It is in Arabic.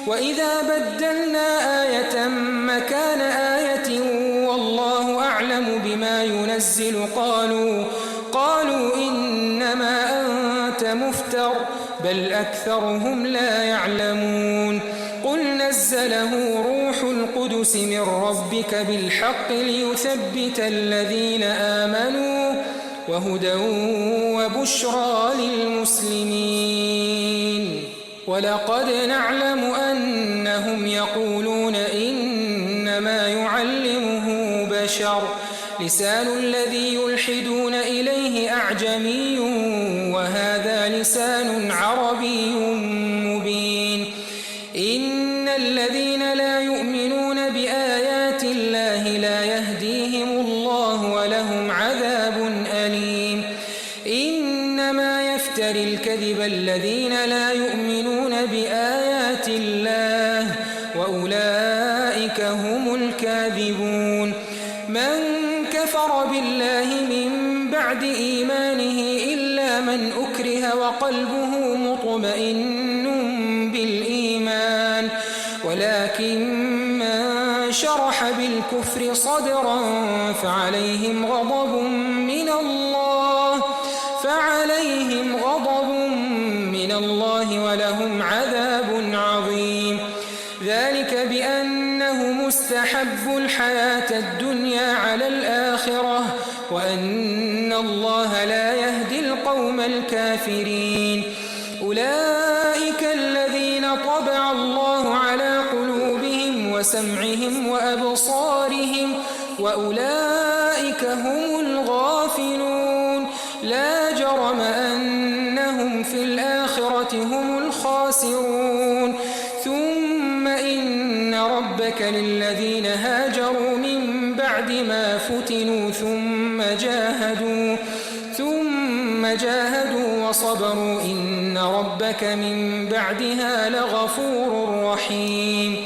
وإذا بدلنا آية مكان آية والله أعلم بما ينزل قالوا إنما أنت مفتر بل أكثرهم لا يعلمون قل نزله روح القدس من ربك بالحق ليثبت الذين آمنوا وهدى وبشرى للمسلمين ولقد نعلم أنهم يقولون إنما يعلمه بشر لسان الذي يلحدون إليه أعجمي وهذا لسان عربي مبين إن الذين لا يؤمنون بآيات الله لا يهديهم الله ولهم عذاب أليم إنما يفتري الكذب الذين لا يؤمنون بآيات الله وأولئك هم الكاذبون من كفر بالله من بعد إيمانه إلا من أكره وقلبه مطمئن بالإيمان ولكن من شرح بالكفر صدرا فعليهم غضب من الله ولهم عذاب عظيم ذلك بأنه مستحب الحياة الدنيا على الآخرة وأن الله لا يهدي القوم الكافرين أولئك الذين طبع الله على قلوبهم وسمعهم وأبصارهم وأولئك هم الغافلون لا جرم أنهم في الآخرة هم الخاسرون ثم إن ربك للذين هاجروا من بعد ما فتنوا ثم جاهدوا وصبروا إن ربك من بعدها لغفور رحيم